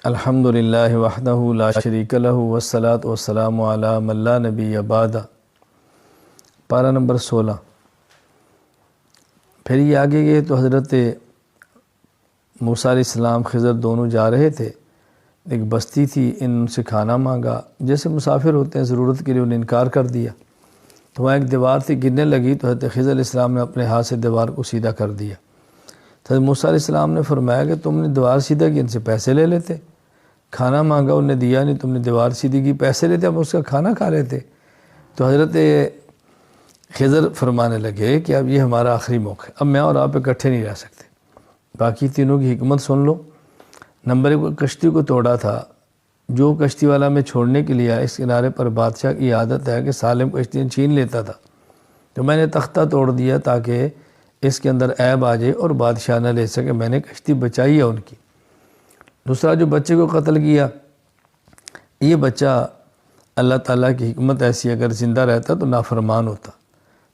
الحمدللہ وحدہ لا شریک لہ والصلاة والسلام علی من لا نبی بعد۔ پارہ نمبر 16۔ پھر یہ آگے گئے تو حضرت موسیٰ علیہ السلام خضر دونوں جا رہے تھے، ایک بستی تھی، ان سے کھانا مانگا، جیسے مسافر ہوتے ہیں ضرورت کے لیے انہیں انکار کر دیا، تو وہاں ایک دیوار تھی، گرنے لگی تو حضرت خضر علیہ السلام نے اپنے ہاتھ سے دیوار کو سیدھا کر دیا۔ حضرت موسیٰ علیہ السلام نے فرمایا کہ تم نے دیوار سیدھا کی، ان سے پیسے لے لیتے، کھانا مانگا انہیں دیا نہیں، تم نے دیوار سیدھی کی، پیسے لیتے اب اس کا کھانا کھا لیتے۔ تو حضرت خضر فرمانے لگے کہ اب یہ ہمارا آخری موقع ہے، اب میں اور آپ اکٹھے نہیں رہ سکتے۔ باقی تینوں کی حکمت سن لو۔ نمبر 1، کشتی کو توڑا تھا، جو کشتی والا میں چھوڑنے کے لیے اس کنارے پر بادشاہ کی عادت ہے کہ سالم کشتی چھین لیتا تھا، تو میں نے تختہ توڑ دیا تاکہ اس کے اندر عیب آ جائے اور بادشاہ نہ لے سکے، میں نے کشتی بچائی ہے ان کی۔ دوسرا، جو بچے کو قتل کیا، یہ بچہ اللہ تعالیٰ کی حکمت ایسی، اگر زندہ رہتا تو نافرمان ہوتا،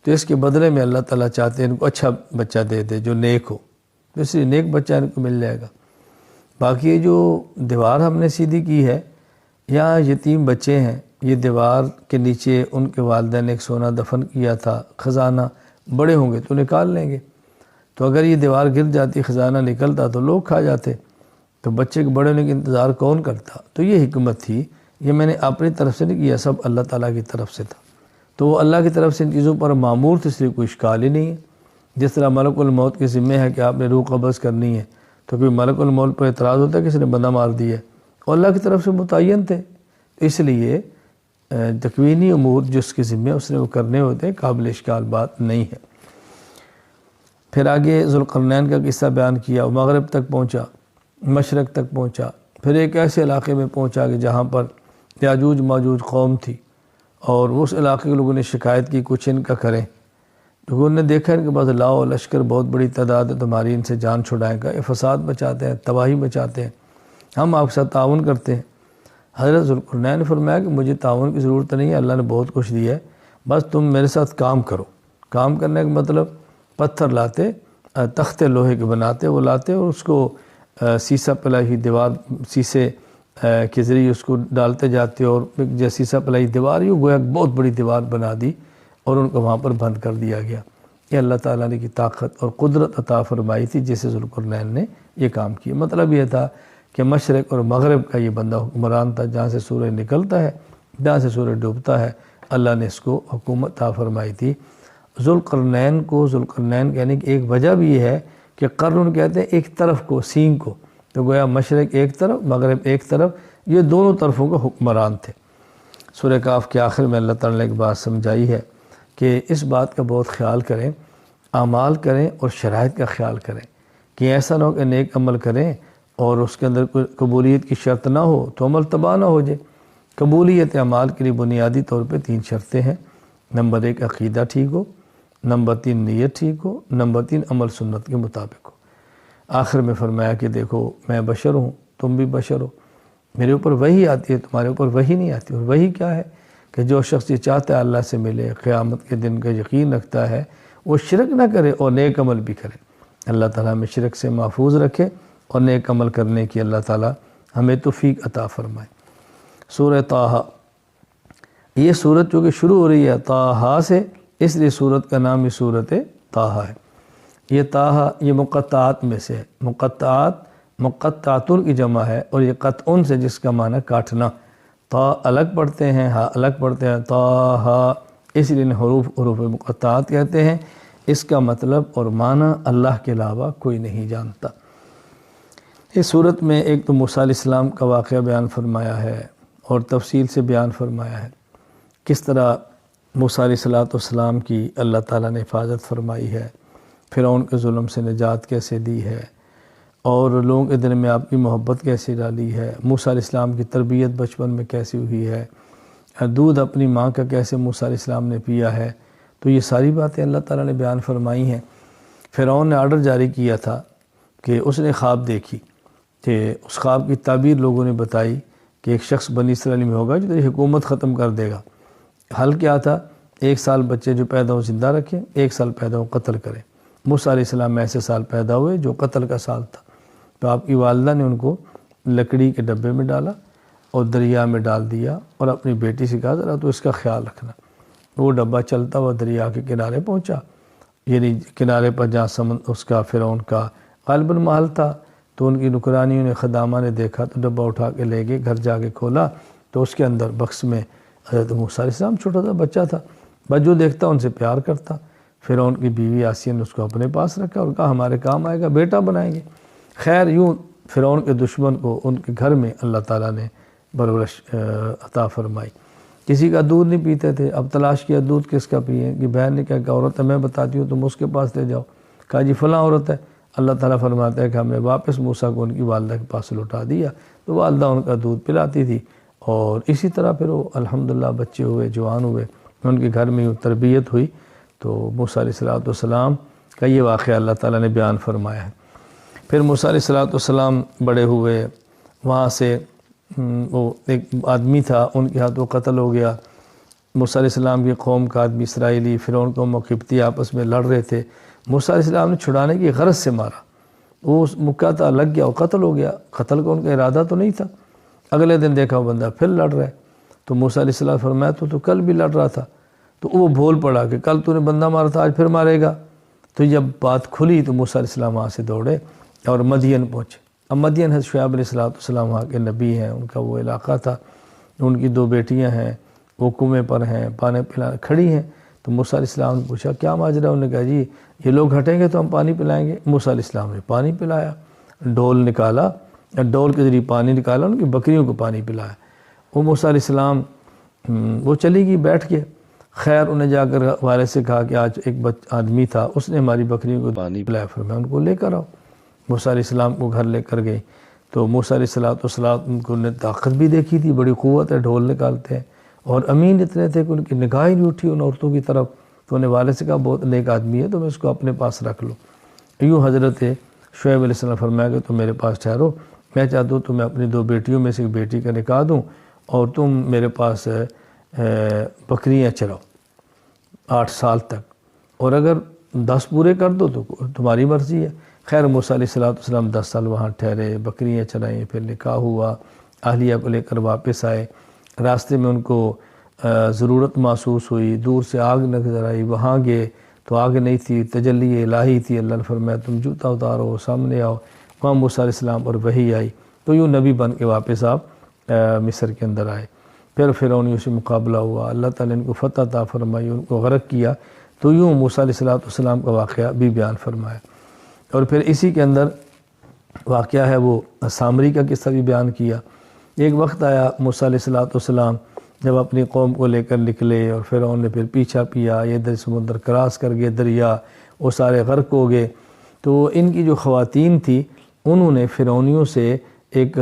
تو اس کے بدلے میں اللہ تعالیٰ چاہتے ہیں ان کو اچھا بچہ دے دے جو نیک ہو، تو اس لیے نیک بچہ ان کو مل جائے گا۔ باقی یہ جو دیوار ہم نے سیدھی کی ہے، یہاں یتیم بچے ہیں، یہ دیوار کے نیچے ان کے والدین نے ایک سونا دفن کیا تھا، خزانہ، بڑے ہوں گے تو نکال لیں گے، تو اگر یہ دیوار گر جاتی، خزانہ نکلتا تو لوگ کھا جاتے، تو بچے کے بڑے ہونے کا انتظار کون کرتا؟ تو یہ حکمت تھی، یہ میں نے اپنی طرف سے نہیں کیا، سب اللہ تعالیٰ کی طرف سے تھا، تو وہ اللہ کی طرف سے ان چیزوں پر معمور تھے، اس لیے کوئی اشکال ہی نہیں ہے۔ جس طرح ملک الموت کے ذمہ ہے کہ آپ نے روح قبض کرنی ہے، تو کوئی ملک الموت پر اعتراض ہوتا ہے کہ اس نے بندہ مار دیا ہے، اور اللہ کی طرف سے متعین تھے، اس لیے تکوینی امور جس کے ذمہ اس نے وہ کرنے ہوتے ہیں، قابل اشکال بات نہیں ہے۔ پھر آگے ذوالقرنین کا قصہ بیان کیا، وہ مغرب تک پہنچا، مشرق تک پہنچا، پھر ایک ایسے علاقے میں پہنچا کہ جہاں پر یاجوج ماجوج قوم تھی، اور اس علاقے کے لوگوں نے شکایت کی کچھ ان کا کریں، تو انہوں نے دیکھا ان کے پاس لاؤ لشکر بہت بڑی تعداد ہے، تمہاری ان سے جان چھڑائیں گا، یہ فساد بچاتے ہیں، تباہی بچاتے ہیں، ہم آپ کے ساتھ تعاون کرتے ہیں۔ حضرت ذوالقرنین نے فرمایا کہ مجھے تعاون کی ضرورت نہیں ہے، اللہ نے بہت کچھ دیا ہے، بس تم میرے ساتھ کام کرو۔ کام کرنے کا مطلب پتھر لاتے، تختے لوہے کے بناتے، وہ لاتے اور اس کو سیسہ پلائی ہوئی دیوار، سیسے کے ذریعے اس کو ڈالتے جاتے، اور جو سیسہ پلائی دیوار ہی گویا بہت بڑی دیوار بنا دی اور ان کو وہاں پر بند کر دیا گیا۔ یہ اللہ تعالیٰ نے کی طاقت اور قدرت عطا فرمائی تھی جس سے ذوالقرنین نے یہ کام کیا۔ مطلب یہ تھا کہ مشرق اور مغرب کا یہ بندہ حکمران تھا، جہاں سے سورج نکلتا ہے جہاں سے سورج ڈوبتا ہے، اللہ نے اس کو حکومت عطا فرمائی تھی۔ ذوالقرنین کو ذوالقرنین کہنے کی ایک وجہ بھی یہ ہے کہ قرن کہتے ہیں ایک طرف کو، سینگ کو، تو گویا مشرق ایک طرف مغرب ایک طرف، یہ دونوں طرفوں کو حکمران تھے۔ سورہ کہف کے آخر میں اللہ تعالیٰ نے ایک بات سمجھائی ہے کہ اس بات کا بہت خیال کریں، اعمال کریں اور شرائط کا خیال کریں، کہ ایسا نہ ہو کہ نیک عمل کریں اور اس کے اندر کوئی قبولیت کی شرط نہ ہو تو عمل تباہ نہ ہو جائے۔ قبولیت اعمال کے لیے بنیادی طور پہ 3 شرطیں ہیں۔ نمبر 1، عقیدہ ٹھیک ہو، نمبر 3، نیت ٹھیک ہو، نمبر 3، عمل سنت کے مطابق ہو۔ آخر میں فرمایا کہ دیکھو میں بشر ہوں، تم بھی بشر ہو، میرے اوپر وحی آتی ہے، تمہارے اوپر وحی نہیں آتی، اور وحی کیا ہے کہ جو شخص یہ چاہتا ہے اللہ سے ملے، قیامت کے دن کا یقین رکھتا ہے، وہ شرک نہ کرے اور نیک عمل بھی کرے۔ اللہ تعالیٰ ہمیں شرک سے محفوظ رکھے اور نیک عمل کرنے کی اللہ تعالیٰ ہمیں توفیق عطا فرمائے۔ سورہ طٰہٰ، یہ سورت چونکہ شروع ہو رہی ہے طٰہٰ سے، اس لیے سورت کا نام یہ سورت طٰہٰ ہے۔ یہ طٰہٰ یہ مقطعات میں سے ہے، مقطعاتن کی جمع ہے، اور یہ قطعن سے جس کا معنی کاٹنا، طا الگ پڑھتے ہیں، ہا الگ پڑھتے ہیں، طٰہٰ، اس لیے حروف مقطعات کہتے ہیں۔ اس کا مطلب اور معنی اللہ کے علاوہ کوئی نہیں جانتا۔ اس صورت میں ایک تو موسیٰ علیہ السلام کا واقعہ بیان فرمایا ہے اور تفصیل سے بیان فرمایا ہے، کس طرح موسیٰ علیہ السلام کی اللہ تعالیٰ نے حفاظت فرمائی ہے، فرعون کے ظلم سے نجات کیسے دی ہے، اور لوگوں کے دل میں آپ کی محبت کیسے ڈالی ہے، موسیٰ علیہ السلام کی تربیت بچپن میں کیسی ہوئی ہے، دودھ اپنی ماں کا کیسے موسیٰ علیہ السلام نے پیا ہے، تو یہ ساری باتیں اللہ تعالیٰ نے بیان فرمائی ہیں۔ فرعون نے آرڈر جاری کیا تھا کہ اس نے خواب دیکھی کہ اس خواب کی تعبیر لوگوں نے بتائی کہ ایک شخص بنی اسرائیل میں ہوگا جو تیری حکومت ختم کر دے گا۔ حل کیا تھا؟ 1 سال بچے جو پیدا ہو زندہ رکھیں، 1 سال پیدا ہو قتل کریں۔ موسیٰ علیہ السلام ایسے سال پیدا ہوئے جو قتل کا سال تھا، تو آپ کی والدہ نے ان کو لکڑی کے ڈبے میں ڈالا اور دریا میں ڈال دیا، اور اپنی بیٹی سے کہا ذرا تو اس کا خیال رکھنا۔ وہ ڈبہ چلتا ہوا دریا کے کنارے پہنچا، یعنی کنارے پر جہاں اس کا فرعون کا غالباً محل تھا، تو ان کی نوکرانیوں نے، خدامہ نے دیکھا تو ڈبہ اٹھا کے لے گئے، گھر جا کے کھولا تو اس کے اندر بکس میں حضرت موسیٰ علیہ السلام، چھوٹا سا بچہ تھا، بس جو دیکھتا ان سے پیار کرتا۔ فرعون کی بیوی آسیہ نے اس کو اپنے پاس رکھا اور کہا ہمارے کام آئے گا، بیٹا بنائیں گے۔ خیر یوں فرعون کے دشمن کو ان کے گھر میں اللہ تعالیٰ نے پرورش عطا فرمائی۔ کسی کا دودھ نہیں پیتے تھے، اب تلاش کیا دودھ کس کا پئیں، کہ بہن نے کہا کہ عورت ہے، میں بتاتی ہوں تم اس کے پاس لے جاؤ۔ کہا جی فلاں عورت ہے۔ اللہ تعالیٰ فرماتا ہے کہ ہم نے واپس موسیٰ کو ان کی والدہ کے پاس لوٹا دیا، تو والدہ ان کا دودھ پلاتی تھی، اور اسی طرح پھر وہ الحمدللہ بچے ہوئے، جوان ہوئے، ان کے گھر میں تربیت ہوئی۔ تو موسیٰ علیہ السلام کا یہ واقعہ اللہ تعالیٰ نے بیان فرمایا ہے۔ پھر موسیٰ علیہ السلام بڑے ہوئے، وہاں سے وہ ایک آدمی تھا، ان کے ہاتھ وہ قتل ہو گیا۔ موسیٰ علیہ السلام کی قوم کا آدمی اسرائیلی، فرعون قوم و قبطی آپس میں لڑ رہے تھے، موسیٰ علیہ السلام نے چھڑانے کی غرض سے مارا، وہ مکہ تھا، لگ گیا، وہ قتل ہو گیا۔ قتل کا ان کا ارادہ تو نہیں تھا۔ اگلے دن دیکھا وہ بندہ پھر لڑ رہا ہے، تو موسیٰ علیہ السلام فرمایا تو کل بھی لڑ رہا تھا، تو وہ بھول پڑا کہ کل تو نے بندہ مارا تھا، آج پھر مارے گا۔ تو جب بات کھلی تو موسیٰ علیہ السلام وہاں سے دوڑے اور مدین پہنچے۔ اب مدین حضرت شعیب علیہ السلام وہاں کے نبی ہیں، ان کا وہ علاقہ تھا، ان کی 2 بیٹیاں ہیں، وہ کنویں پر ہیں، پانی پلانے کھڑی ہیں۔ تو موسیٰ علیہ السلام نے پوچھا کیا ماجرا؟ انہوں نے کہا جی یہ لوگ ہٹیں گے تو ہم پانی پلائیں گے۔ موسیٰ علیہ السلام نے پانی پلایا، ڈول نکالا، ڈول کے ذریعے پانی نکالا، ان کی بکریوں کو پانی پلایا۔ وہ موسیٰ علیہ السلام وہ چلی گئی بیٹھ کے۔ خیر انہیں جا کر والد سے کہا کہ آج ایک آدمی تھا، اس نے ہماری بکریوں کو پانی پلایا، فرمایا ان کو لے کر آؤ۔ موسیٰ علیہ السلام کو گھر لے کر گئی تو موسیٰ علیہ السلام ان کو نے طاقت بھی دیکھی تھی، بڑی قوت ہے، ڈھول نکالتے ہیں، اور امین اتنے تھے کہ ان کی نگاہ ہی نہیں اٹھی ان عورتوں کی طرف۔ تو انہیں والد سے کہا بہت نیک آدمی ہے، تو میں اس کو اپنے پاس رکھ لوں۔ یوں حضرت شعیب علیہ السلام فرمایا کہ تم میرے پاس ٹھہرو، میں چاہتا ہوں تمہیں اپنی 2 بیٹیوں میں سے ایک بیٹی کا نکاح دوں، اور تم میرے پاس بکریاں چراؤ 8 سال تک، اور اگر 10 پورے کر دو تو تمہاری مرضی ہے۔ خیر موسیٰ علیہ السلام 10 سال وہاں ٹھہرے، بکریاں چرائیں، پھر نکاح ہوا، اہلیہ کو لے کر واپس آئے۔ راستے میں ان کو ضرورت محسوس ہوئی، دور سے آگ نظر آئی، وہاں گئے تو آگ نہیں تھی، تجلی الہی تھی۔ اللہ نے فرمایا تم جوتا اتارو، سامنے آؤ۔ وہاں موسیٰ علیہ السلام پر وحی آئی، تو یوں نبی بن کے واپس آپ مصر کے اندر آئے۔ پھر فرعونیوں سے مقابلہ ہوا، اللہ تعالیٰ نے ان کو فتح عطا فرمائی، ان کو غرق کیا۔ تو یوں موسیٰ علیہ السلام کا واقعہ بھی بیان فرمایا۔ اور پھر اسی کے اندر واقعہ ہے وہ سامری کا قصہ بھی بیان کیا۔ ایک وقت آیا موسیٰ علیہ السلام جب اپنی قوم کو لے کر نکلے، اور فرعون نے پھر پیچھا پیا، یہ ادھر سمندر کراس کر گئے دریا، وہ سارے غرق ہو گئے۔ تو ان کی جو خواتین تھی انہوں نے فرعونیوں سے ایک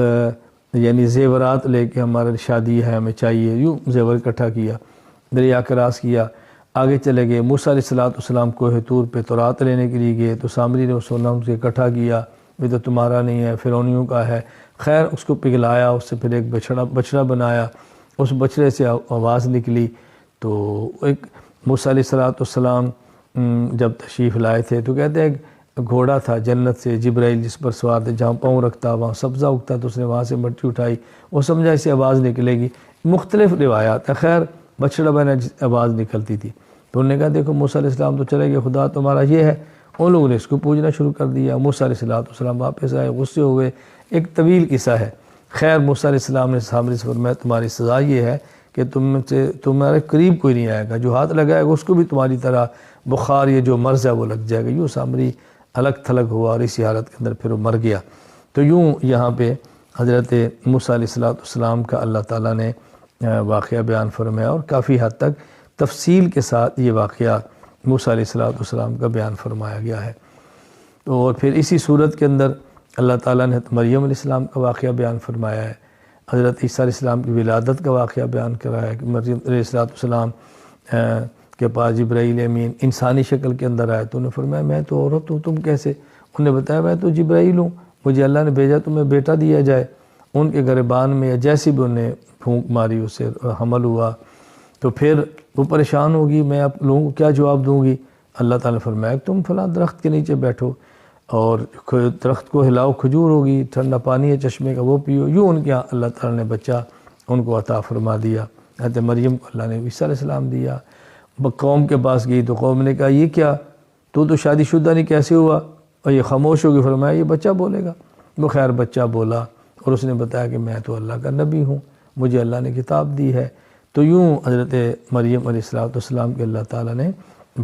یعنی زیورات لے کے ہمارے شادی ہے ہمیں چاہیے، یوں زیور اکٹھا کیا، دریا کراس کیا، آگے چلے گئے۔ موسیٰ علیہ السلام کوہ طور پہ تورات لینے کے لیے گئے، تو سامری نے وہ سونا ان سے اکٹھا کیا، یہ تو تمہارا نہیں ہے، فرعونیوں کا ہے۔ خیر اس کو پگھلایا، اس سے پھر ایک بچڑا بنایا، اس بچڑے سے آواز نکلی۔ تو ایک موسیٰ علیہ السلام جب تشریف لائے تھے تو کہتے ہیں گھوڑا تھا جنت سے، جبرائیل جس پر سوار تھے، جہاں پاؤں رکھتا وہاں سبزہ اگتا، تو اس نے وہاں سے مٹی اٹھائی، وہ سمجھا اسے آواز نکلے گی۔ مختلف روایات ہیں، خیر بچڑا بنا آواز نکلتی تھی۔ تو انہوں نے کہا دیکھو موسیٰ علیہ السلام تو چلے گئے، خدا تمہارا یہ ہے۔ ان لوگوں نے اس کو پوجنا شروع کر دیا۔ موسیٰ علیہ السلام واپس آئے، غصے ہوئے، ایک طویل قصہ ہے۔ خیر موسیٰ علیہ السلام نے سامری سے فرمایا تمہاری سزا یہ ہے کہ تمہارے قریب کوئی نہیں آئے گا، جو ہاتھ لگائے گا اس کو بھی تمہاری طرح بخار یہ جو مرض ہے وہ لگ جائے گا۔ یوں سامری الگ تھلگ ہوا، اور اسی حالت کے اندر پھر وہ مر گیا۔ تو یوں یہاں پہ حضرت موسیٰ علیہ السلام کا اللہ تعالیٰ نے واقعہ بیان فرمایا، اور کافی حد تک تفصیل کے ساتھ یہ واقعہ موسیٰ علیہ السلام کا بیان فرمایا گیا ہے۔ تو اور پھر اسی صورت کے اندر اللہ تعالیٰ نے مریم علیہ السلام کا واقعہ بیان فرمایا ہے، حضرت عیسیٰ علیہ السلام کی ولادت کا واقعہ بیان کرا ہے کہ مریم علیہ السلام کے پاس جبرائیل امین انسانی شکل کے اندر آئے، تو انہوں نے فرمایا میں تو عورت ہوں، تم کیسے؟ انہوں نے بتایا میں تو جبرائیل ہوں، مجھے اللہ نے بھیجا تمہیں بیٹا دیا جائے۔ ان کے گریبان میں یا جیسی بھی انہیں پھونک ماری اس سے حمل ہوا۔ تو پھر وہ پریشان ہوگی، میں آپ لوگوں کو کیا جواب دوں گی؟ اللہ تعالیٰ نے فرمایا تم فلاں درخت کے نیچے بیٹھو، اور درخت کو ہلاؤ کھجور ہوگی، ٹھنڈا پانی ہے چشمے کا وہ پیو، یوں ان کے یہاں اللہ تعالیٰ نے بچہ ان کو عطا فرما دیا۔ حضرت مریم کو اللہ نے عیسیٰ علیہ السلام دیا۔ قوم کے پاس گئی تو قوم نے کہا یہ کیا، تو شادی شدہ نہیں، کیسے ہوا؟ اور یہ خاموش ہو گئی، فرمایا یہ بچہ بولے گا۔ وہ خیر بچہ بولا اور اس نے بتایا کہ میں تو اللہ کا نبی ہوں، مجھے اللہ نے کتاب دی ہے۔ تو یوں حضرت مریم علیہ السلام کے اللہ تعالیٰ نے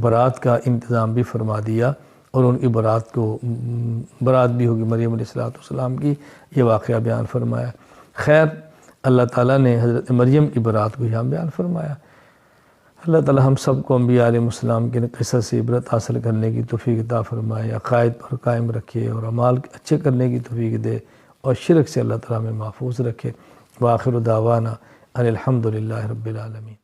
برات کا انتظام بھی فرما دیا، اور ان کی برات بھی ہوگی مریم علیہ السلام کی، یہ واقعہ بیان فرمایا۔ خیر اللہ تعالیٰ نے حضرت مریم کی برات کو یہاں بیان فرمایا۔ اللہ تعالیٰ ہم سب کو انبیاء علیہ السلام کے قصص سے عبرت حاصل کرنے کی توفیق عطا فرمائے، عقائد پر قائم رکھے اور اعمال اچھے کرنے کی توفیق دے، اور شرک سے اللہ تعالیٰ میں محفوظ رکھے۔ وآخر دعوانا ان الحمد للہ رب العالمین۔